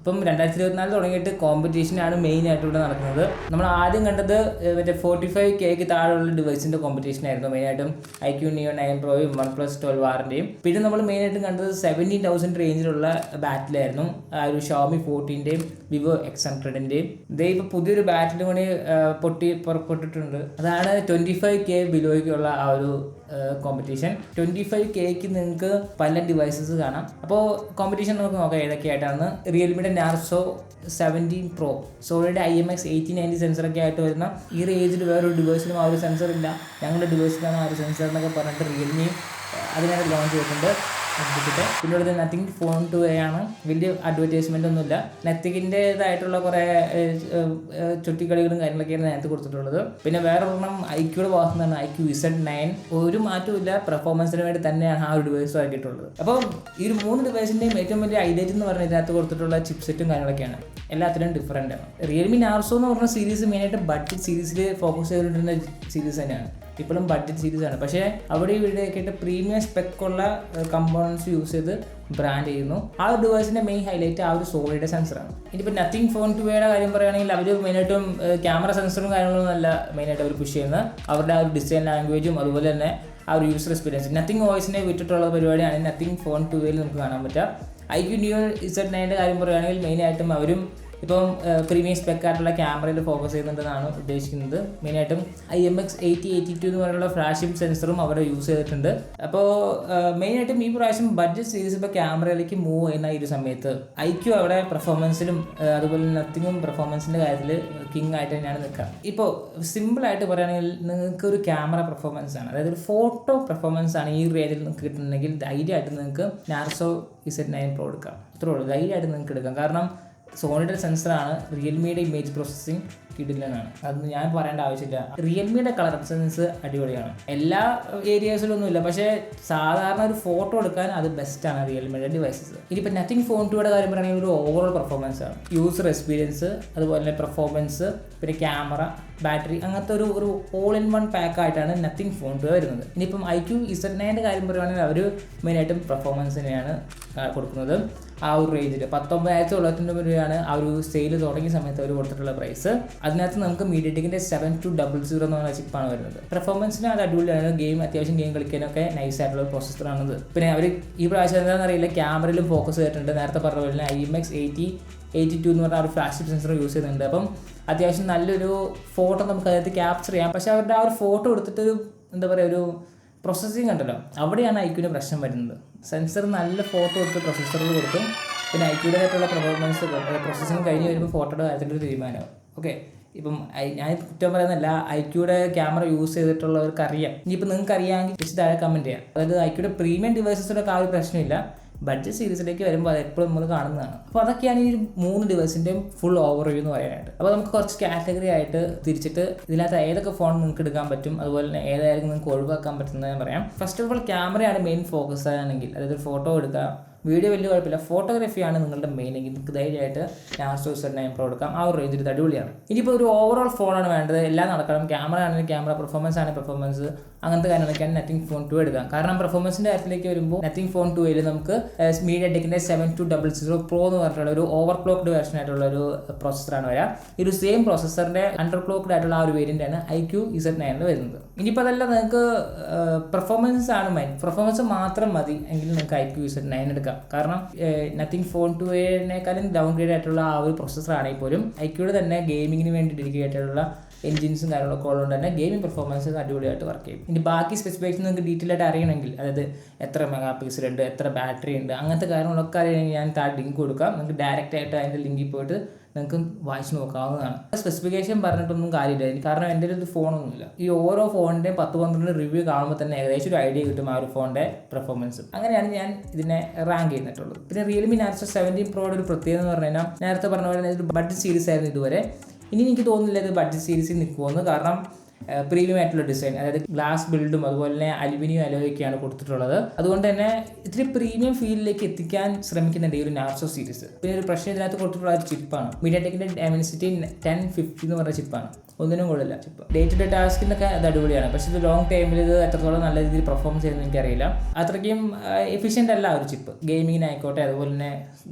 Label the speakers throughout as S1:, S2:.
S1: അപ്പം 2024 തുടങ്ങിയിട്ട് കോമ്പറ്റീഷനാണ് മെയിൻ ആയിട്ട് ഇവിടെ നടക്കുന്നത്. നമ്മൾ ആദ്യം കണ്ടത് മറ്റേ 45K താഴെയുള്ള ഡിവൈസിൻ്റെ കോമ്പറ്റീഷൻ ആയിരുന്നു, മെയിനായിട്ടും IQ Neo 9 Proയും OnePlus 12Rൻ്റെയും. പിന്നെ നമ്മൾ മെയിനായിട്ടും കണ്ടത് 17,000 റേഞ്ചിലുള്ള ബാറ്റിലായിരുന്നു, ആ ഒരു Xiaomi 14ൻ്റെയും Vivo X100ൻ്റെയും. ഇതേ ഇപ്പോൾ പുതിയൊരു ബാറ്റിലും കൂടി പുറപ്പെട്ടിട്ടുണ്ട്. അതാണ് 25K ബിലോയ്ക്കുള്ള ആ ഒരു കോമ്പറ്റീഷൻ. 25K നിങ്ങൾക്ക് പല ഡിവൈസസ് കാണാം. അപ്പോൾ കോമ്പറ്റീഷൻ നമുക്ക് നോക്കാം ഏതൊക്കെയായിട്ടാണ്. റിയൽമിയുടെ നാർസോ 17 Pro, സോണിയുടെ IMX 8090 സെൻസറൊക്കെ ആയിട്ട് വരുന്ന ഈ റേഞ്ചിൽ വേറൊരു ഡിവൈസിലും ആ ഒരു സെൻസർ ഇല്ല, ഞങ്ങളുടെ ഡിവൈസിലാണ് ആ ഒരു സെൻസർ എന്നൊക്കെ പറഞ്ഞിട്ട് റിയൽമി അതിനായിട്ട് ലോഞ്ച് ചെയ്തിട്ടുണ്ട്. പിന്നെ ഉള്ളത് നത്തിങ് ഫോൺ 2A ആണ്. വലിയ അഡ്വർടൈസ്മെൻ്റ് ഒന്നുമില്ല. നത്തിങ്ങിൻ്റെതായിട്ടുള്ള കുറേ ചുറ്റിക്കളികളും കാര്യങ്ങളൊക്കെയാണ് അതിനകത്ത് കൊടുത്തിട്ടുള്ളത്. പിന്നെ വേറെ ഒരെണ്ണം ഐക്യൂടെ ഭാഗത്തു നിന്നാണ്, IQ Z9. ഒരു മാറ്റമില്ല, പെർഫോമൻസിന് വേണ്ടി തന്നെയാണ് ആ ഒരു ഡിവൈസ് ആക്കിയിട്ടുള്ളത്. അപ്പോൾ ഈ ഒരു 3 ഡിവൈസിൻ്റെയും ഏറ്റവും വലിയ ഹൈലൈറ്റ് എന്ന് പറഞ്ഞാൽ ഇതിനകത്ത് കൊടുത്തിട്ടുള്ള ചിപ്സെറ്റും കാര്യങ്ങളൊക്കെയാണ്, എല്ലാത്തിനും ഡിഫറൻ്റ് ആണ്. റിയൽമി നാർസോ എന്ന് പറഞ്ഞ സീരീസ് മെയിനായിട്ട് ബഡ്ജറ്റ് സീരീസിൽ ഫോക്കസ് ചെയ്തിട്ടുള്ള സീരീസ് തന്നെയാണ്, ഇപ്പോഴും ബഡ്ജറ്റ് സീരീസ് ആണ്. പക്ഷേ അവിടെ ഇവിടെയൊക്കെ ആയിട്ട് പ്രീമിയം സ്പെക്കുള്ള കമ്പോണൻസ് യൂസ് ചെയ്ത് ബ്രാൻഡ് ചെയ്യുന്നു. ആ ഒരു ഡിവൈസിൻ്റെ മെയിൻ ഹൈലൈറ്റ് ആ ഒരു സോണിയുടെ സെൻസറാണ്. ഇനിയിപ്പോൾ നത്തിങ് ഫോൺ 2Aയുടെ കാര്യം പറയുകയാണെങ്കിൽ അവർ മെയിനായിട്ടും ക്യാമറ സെൻസറും കാര്യങ്ങളൊന്നും അല്ല മെയിനായിട്ട് അവർ പുഷ് ചെയ്യുന്നത്, അവരുടെ ആ ഒരു ഡിസൈൻ ലാംഗ്വേജും അതുപോലെ തന്നെ ആ ഒരു യൂസർ എക്സ്പീരിയൻസ്. നത്തിങ് വോയിസിനെ വിട്ടിട്ടുള്ള പരിപാടിയാണ് നത്തിങ് ഫോൺ 2Aയിൽ നമുക്ക് കാണാൻ പറ്റുക. IQ Neo Z9ൻ്റെ കാര്യം പറയുകയാണെങ്കിൽ മെയിനായിട്ടും അവരും ഇപ്പം പ്രീമിയം സ്പെക്കായിട്ടുള്ള ക്യാമറയിൽ ഫോക്കസ് ചെയ്യുന്നുണ്ടെന്നാണ് ഉദ്ദേശിക്കുന്നത്. മെയിനായിട്ടും IMX 8082 എന്ന് പറയുന്ന ഫ്ലാഷിംഗ് സെൻസറും അവിടെ യൂസ് ചെയ്തിട്ടുണ്ട്. അപ്പോൾ മെയിനായിട്ടും ഈ പ്രാവശ്യം ബഡ്ജറ്റ് സീരീസ് ഇപ്പോൾ ക്യാമറയിലേക്ക് മൂവ് ചെയ്യുന്ന ഈ ഒരു സമയത്ത് IQ അവിടെ പെർഫോമൻസിലും അതുപോലെ നത്തിങ്ങും പെർഫോമൻസിൻ്റെ കാര്യത്തിൽ കിങ് ആയിട്ട് തന്നെയാണ് നിൽക്കുക. ഇപ്പോൾ സിമ്പിളായിട്ട് പറയുകയാണെങ്കിൽ നിങ്ങൾക്ക് ഒരു ക്യാമറ പെർഫോമൻസ് ആണ്, അതായത് ഒരു ഫോട്ടോ പെർഫോമൻസ് ആണ് ഈ റേഞ്ചിൽ നിങ്ങൾക്ക് കിട്ടുന്നുണ്ടെങ്കിൽ ധൈര്യമായിട്ട് നിങ്ങൾക്ക് നാർസോ Z9 Pro എടുക്കാം. അത്രേ ഉള്ളൂ, ധൈര്യമായിട്ട് നിങ്ങൾക്ക് എടുക്കാം. കാരണം സോണിയുടെ സെൻസറാണ്, റിയൽമിയുടെ ഇമേജ് പ്രോസസ്സിങ് കിടിലനാണ്, അതൊന്നും ഞാൻ പറയേണ്ട ആവശ്യമില്ല. റിയൽമിയുടെ കളർ സെൻസ് അടിപൊളിയാണ്, എല്ലാ ഏരിയാസിലൊന്നുമില്ല, പക്ഷേ സാധാരണ ഒരു ഫോട്ടോ എടുക്കാൻ അത് ബെസ്റ്റാണ് റിയൽമിയുടെ ഡിവൈസസ്. ഇനിയിപ്പോൾ നത്തിങ് ഫോൺ 2Aയുടെ കാര്യം പറയുകയാണെങ്കിൽ ഒരു ഓവറോൾ പെർഫോമൻസ് ആണ്, യൂസർ എക്സ്പീരിയൻസ് അതുപോലെ തന്നെ പെർഫോമൻസ് പിന്നെ ക്യാമറ ബാറ്ററി അങ്ങനത്തെ ഒരു ഓൾ ഇൻ വൺ പാക്കായിട്ടാണ് നത്തിങ് ഫോൺ 2A വരുന്നത്. ഇനിയിപ്പം IQ Z9ൻ്റെ കാര്യം പറയുകയാണെങ്കിൽ അവർ മെയിനായിട്ടും പെർഫോമൻസിനെയാണ് കൊടുക്കുന്നത്. ആ ഒരു റേഞ്ചിൽ 19,900 രൂപയാണ് ആ ഒരു സെയിൽ തുടങ്ങിയ സമയത്ത് അവർ കൊടുത്തിട്ടുള്ള പ്രൈസ്. അതിനകത്ത് നമുക്ക് മീഡിയടെക്കിൻ്റെ 7200 എന്ന് പറഞ്ഞ ചിപ്പാണ് വരുന്നത്. പെർഫോമൻസിന് അത് അടിപൊളിയാണ്, അത്യാവശ്യം ഗെയിം കളിക്കാനൊക്കെ നൈസായിട്ടുള്ള പ്രോസസ്സറാണത്. പിന്നെ അവർ ഈ പ്രാവശ്യം എന്താണെന്ന് അറിയില്ല ക്യാമറയിലും ഫോക്കസ് ചെയ്തിട്ടുണ്ട്. നേരത്തെ പറഞ്ഞ പോലെ IMX 8082 എന്ന് പറഞ്ഞാൽ ഒരു ഫ്ലാഷ് സെൻസർ യൂസ് ചെയ്യുന്നുണ്ട്. അപ്പം അത്യാവശ്യം നല്ലൊരു ഫോട്ടോ നമുക്ക് അതിനകത്ത് ക്യാപ്ചർ ചെയ്യാം. പക്ഷേ അവരുടെ ആ ഒരു ഫോട്ടോ എടുത്തിട്ടൊരു എന്താ പറയുക ഒരു പ്രോസസ്സിങ് ഉണ്ടല്ലോ, അവിടെയാണ് IQന് പ്രശ്നം വരുന്നത്. സെൻസർ നല്ല ഫോട്ടോ എടുത്ത് പ്രൊസസ്സറിൽ കൊടുക്കും, പിന്നെ IQയുടേതായിട്ടുള്ള പെർഫോമൻസ് പ്രോസസ്സിങ് കഴിഞ്ഞ് വരുമ്പോൾ ഫോട്ടോയുടെ കാര്യത്തിലൊരു തീരുമാനമാവും. ഓക്കെ, ഇപ്പം ഞാൻ കുറ്റം പറയുന്നല്ല, IQയുടെ ക്യാമറ യൂസ് ചെയ്തിട്ടുള്ളവർക്ക് അറിയാം. ഇനിയിപ്പോൾ നിങ്ങൾക്ക് അറിയാമെങ്കിൽ താഴെ കമൻറ്റ് ചെയ്യാം. അതായത് IQയുടെ പ്രീമിയം ഡിവൈസസിലൊക്കെ ആ ഒരു പ്രശ്നമില്ല, ബഡ്ജറ്റ് സീരീസിലേക്ക് വരുമ്പോൾ അത് എപ്പോഴും നമ്മൾ കാണുന്നതാണ്. അപ്പോൾ അതൊക്കെയാണ് ഈ 3 ഡിവൈസിൻ്റെയും ഫുൾ ഓവർവ്യൂ എന്ന് പറയാനായിട്ട്. അപ്പോൾ നമുക്ക് കുറച്ച് കാറ്റഗറി ആയിട്ട് തിരിച്ചിട്ട് ഇതിനകത്ത് ഏതൊക്കെ ഫോൺ നിങ്ങൾക്ക് എടുക്കാൻ പറ്റും, അതുപോലെ തന്നെ ഏതായിരിക്കും നിങ്ങൾക്ക് ഒഴിവാക്കാൻ പറ്റുന്നത് ഞാൻ പറയാം. ഫസ്റ്റ് ഓഫ് ഓൾ ക്യാമറയാണ് മെയിൻ ഫോക്കസ് ആണെങ്കിൽ, അതായത് ഫോട്ടോ എടുക്കുക, വീഡിയോ വലിയ കുഴപ്പമില്ല, ഫോട്ടോഗ്രാഫിയാണ് നിങ്ങളുടെ മെയിൻ എങ്കിൽ നിങ്ങൾക്ക് ധൈര്യമായിട്ട് നാർസോ Z9 Pro എടുക്കാം. ആ ഒരു റേഞ്ചിൽ ഇത് അടിപൊളിയാണ്. ഇനിയിപ്പോൾ ഒരു ഓവറോൾ ഫോണാണ് വേണ്ടത്, എല്ലാം നടക്കണം, ക്യാമറ ആണെങ്കിൽ ക്യാമറ, പെർഫോമൻസ് ആണെങ്കിൽ പെർഫോമൻസ്, അങ്ങനത്തെ കാര്യങ്ങളൊക്കെയാണ് നത്തിങ് ഫോൺ 2 എടുക്കാം. കാരണം പെർഫോമൻസിൻ്റെ കാര്യത്തിലേക്ക് വരുമ്പോൾ നത്തിങ് ഫോൺ 2Aയിൽ നമുക്ക് മീഡിയടെക്കിൻ്റെ 7200 Pro എന്ന് പറഞ്ഞിട്ടുള്ള ഒരു ഓവർ ക്ലോക്ക്ഡ് വേർഷൻ ആയിട്ടുള്ള ഒരു പ്രോസസ്സറാണ് വരിക. ഈ ഒരു സെയിം പ്രോസസ്സറിൻ്റെ അണ്ടർ ക്ലോക്ക്ഡ് ആയിട്ടുള്ള ആ ഒരു വേരിയൻ്റാണ് IQ Z9 വരുന്നത്. ഇനിയിപ്പോൾ അതല്ല നിങ്ങൾക്ക് പെർഫോമൻസ് ആണ് മെയിൻ, പെർഫോമൻസ് മാത്രം മതി എങ്കിൽ നിങ്ങൾക്ക് IQ Z9 എടുക്കാം. കാരണം നത്തിങ് ഫോൺ 2Aനേക്കാളും ഡൗൺ ഗ്രേഡ് ആയിട്ടുള്ള ആ ഒരു പ്രോസസ്സറാണെങ്കിൽ പോലും IQയുടെ തന്നെ ഗെയിമിങ്ങിന് വേണ്ടി ഡെഡിക്കേറ്റ് ആയിട്ടുള്ള എൻജിൻസും കാര്യങ്ങളൊക്കെ ഉള്ളതുകൊണ്ട് തന്നെ ഗെയിമിംഗ് പെർഫോമൻസ് അടിപൊളിയായിട്ട് വർക്ക് ചെയ്യും. ഇനി ബാക്കി സ്പെസിഫിക്കേഷൻ നിങ്ങൾക്ക് ഡീറ്റെയിൽ ആയിട്ട് അറിയണമെങ്കിൽ, അതായത് എത്ര മെഗാ പിക്സൽ ഉണ്ട്, എത്ര ബാറ്ററി ഉണ്ട്, അങ്ങനത്തെ കാര്യങ്ങളൊക്കെ അറിയണമെങ്കിൽ ഞാൻ താഴെ ലിങ്ക് കൊടുക്കാം. നിങ്ങൾക്ക് ഡയറക്റ്റ് ആയിട്ട് അതിൻ്റെ ലിങ്കിൽ പോയിട്ട് നിങ്ങൾക്ക് വായിച്ച് നോക്കാവുന്നതാണ്. സ്പെസിഫിക്കേഷൻ പറഞ്ഞിട്ടൊന്നും കാര്യമില്ല, കാരണം എൻ്റെ ഒരു ഫോണൊന്നുമില്ല. ഈ ഓരോ ഫോണിൻ്റെയും 10-12 റിവ്യൂ കാണുമ്പോൾ തന്നെ ഏകദേശം ഒരു ഐഡിയ കിട്ടും ആ ഒരു ഫോണിൻ്റെ പെർഫോമൻസ്. അങ്ങനെയാണ് ഞാൻ ഇതിനെ റാങ്ക് ചെയ്തിട്ടുള്ളത്. പിന്നെ റിയൽമി നാർസോ 17 Proയുടെ ഒരു പ്രത്യേകത എന്ന് പറഞ്ഞു കഴിഞ്ഞാൽ നേരത്തെ പറഞ്ഞ പോലെ ഒരു ബഡ്ജറ്റ് സീരീസ് ആയിരുന്നു ഇതുവരെ. ഇനി എനിക്ക് തോന്നുന്നില്ല ഇത് ബഡ്ജറ്റ് സീരീസിൽ നിൽക്കുമെന്ന്, കാരണം പ്രീമിയം ആയിട്ടുള്ള ഡിസൈൻ, അതായത് ഗ്ലാസ് ബിൽഡും അതുപോലെ തന്നെ അലുമിനിയം അലോയൊക്കെയാണ് കൊടുത്തിട്ടുള്ളത്. അതുകൊണ്ട് തന്നെ ഇത്തിരി പ്രീമിയം ഫീലിലേക്ക് എത്തിക്കാൻ ശ്രമിക്കുന്നുണ്ട് ഈ ഒരു നാർസോ സീരീസ്. പിന്നെ ഒരു പ്രശ്നം ഇതിനകത്ത് കൊടുത്തിട്ടുള്ള ഒരു ചിപ്പാണ്, മീഡിയാടെക്കിന്റെ ഡയമൻസിറ്റി 1050 എന്ന് പറഞ്ഞ ചിപ്പാണ്. ഒന്നിനും കൊള്ളില്ല ചിപ്പ്. ഡേ ടു ഡേ ടാസ്കിനൊക്കെ അത് അടിപൊളിയാണ്, പക്ഷേ ഇത് ലോങ് ടൈമിൽ ഇത് എത്രത്തോളം നല്ല രീതിയിൽ പെർഫോം ചെയ്യുന്നത് എനിക്കറിയില്ല. അത്രയ്ക്കും എഫിഷ്യൻ്റ് അല്ല ഒരു ചിപ്പ്, ഗെയിമിങ്ങിനായിക്കോട്ടെ അതുപോലെ തന്നെ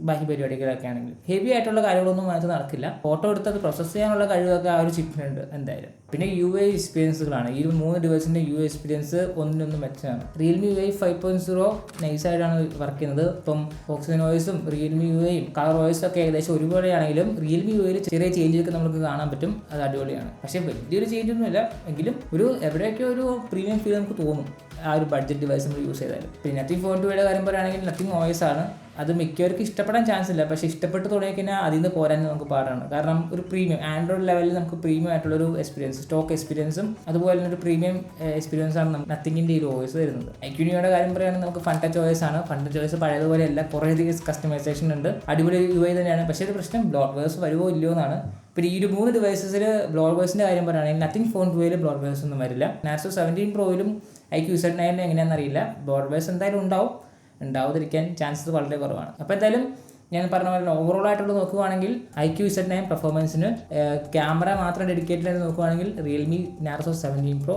S1: ബാക്കി പരിപാടികളൊക്കെ ആണെങ്കിൽ. ഹെവി ആയിട്ടുള്ള കാര്യങ്ങളൊന്നും അതിനകത്ത് നടക്കില്ല. ഫോട്ടോ എടുത്തത് പ്രോസസ്സ് ചെയ്യാനുള്ള കഴിവൊക്കെ ആ ഒരു ചിപ്പിനുണ്ട് എന്തായാലും. പിന്നെ UI എക്സ്പീരിയൻസുകളാണ്, ഈ 3 ഡിവൈസിൻ്റെ UI എക്സ്പീരിയൻസ് ഒന്നിനൊന്നും മെച്ചമാണ്. റിയൽമി UI 5.0 നൈസായിട്ടാണ് വർക്ക് ചെയ്യുന്നത്. ഇപ്പം ഓക്സിജൻ OSും റിയൽമി UIയും കളർ OS ഒക്കെ ഏകദേശം ഒരുപോലെയാണെങ്കിലും റിയൽമി UIയിൽ ചെറിയ ചേഞ്ചൊക്കെ നമുക്ക് കാണാൻ പറ്റും, അത് അടിപൊളിയാണ്. പക്ഷേ വലിയൊരു ചേഞ്ച് ഒന്നുമില്ല, എങ്കിലും എവിടെയൊക്കെ ഒരു പ്രീമിയം ഫീൽ നമുക്ക് തോന്നും ആ ഒരു ബഡ്ജറ്റ് ഡിവൈസ് നമ്മൾ യൂസ് ചെയ്താലും. പിന്നെ നത്തിങ് ഫോൺ 2യുടെ കാര്യം പറയുകയാണെങ്കിൽ നത്തിങ് OS ആണ്, അത് മിക്കവർക്ക് ഇഷ്ടപ്പെടാൻ ചാൻസ് ഇല്ല. പക്ഷേ ഇഷ്ടപ്പെട്ട് തുടങ്ങിക്കഴിഞ്ഞാൽ അതിൽ നിന്ന് പോരാൻ നമുക്ക് പാടാണ്. കാരണം ഒരു പ്രീമിയം ആൻഡ്രോയിഡ് ലെവലിൽ നമുക്ക് പ്രീമിയം ആയിട്ടുള്ളൊരു എക്സ്പീരിയൻസ്, സ്റ്റോക്ക് എക്സ്പീരിയൻസും അതുപോലെ തന്നെ ഒരു പ്രീമിയം എക്സ്പീരിയൻസ് ആണ് നത്തിങ്ങിൻ്റെ ഈ ഒരു OS വരുന്നത്. IQNIOയുടെ കാര്യം പറയുകയാണെങ്കിൽ നമുക്ക് ഫൺ ടച്ച് OS ആണ്. ഫൺ ടച്ച് OS പഴയതുപോലെയല്ല, കുറേയധികം കസ്റ്റമൈസേഷൻ ഉണ്ട്, അടിപൊളി UI തന്നെയാണ്. പക്ഷേ ഇത് പ്രശ്നം ബ്ലോട്ട്വെയർസ് വരുമോ ഇല്ലയോ എന്നാണ്. പിന്നെ ഈ 3 ഡിവൈസസിൽ ബ്ലോട്ട്വെയർസിൻ്റെ കാര്യം പറയുകയാണെങ്കിൽ നത്തിങ് ഫോൺ 2യിൽ ബ്ലോട്ട്വെയർസ് ഒന്നും വരില്ല. നാർസോ 17 പ്രോയിലും IQ-Z9 എങ്ങനെയാണെന്ന് അറിയില്ല, ബ്ലോട്ട്വെയർസ് എന്തായാലും ഉണ്ടാവാതിരിക്കാൻ ചാൻസസ് വളരെ കുറവാണ്. അപ്പോൾ എന്തായാലും ഞാൻ പറഞ്ഞ പോലെ ഓവറോൾ ആയിട്ടുള്ള നോക്കുകയാണെങ്കിൽ IQ-Z9 പെർഫോമൻസിന് ക്യാമറ മാത്രം ഡെഡിക്കേറ്റഡ് ആയിട്ട് നോക്കുകയാണെങ്കിൽ റിയൽമി നാർസോ 17 പ്രോ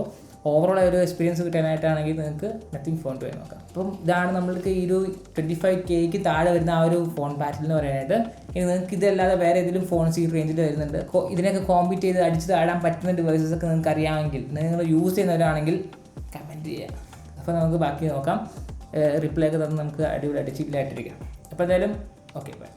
S1: ഓവറോൾ ഒരു എക്സ്പീരിയൻസ് കിട്ടാനായിട്ടാണെങ്കിൽ നിങ്ങൾക്ക് നത്തിങ് ഫോൺ 2 നോക്കാം. അപ്പം ഇതാണ് നമ്മൾക്ക് ഈ ഒരു 25K താഴെ വരുന്ന ആ ഒരു ഫോൺ പാറ്റേൺ എന്ന് പറയാനായിട്ട്. ഇനി നിങ്ങൾക്ക് ഇതല്ലാതെ വേറെ ഏതെങ്കിലും ഫോൺസ് ഈ റേഞ്ചിൽ വരുന്നുണ്ട്, ഇതിനൊക്കെ കോമ്പീറ്റ് ചെയ്ത് അടിച്ച് താഴാൻ പറ്റുന്ന ഡിവൈസസ് ഒക്കെ നിങ്ങൾക്ക് അറിയാമെങ്കിൽ, നിങ്ങൾ യൂസ് ചെയ്യുന്നവരാണെങ്കിൽ കമൻറ്റ് ചെയ്യുക. അപ്പോൾ നമുക്ക് ബാക്കി നോക്കാം, റിപ്ലൈ ഒക്കെ തന്ന് നമുക്ക് അടിപൊളിയായിട്ട് ചില്ലായിട്ടിരിക്കാം. അപ്പോൾ എന്തായാലും ഓക്കെ ബൈ.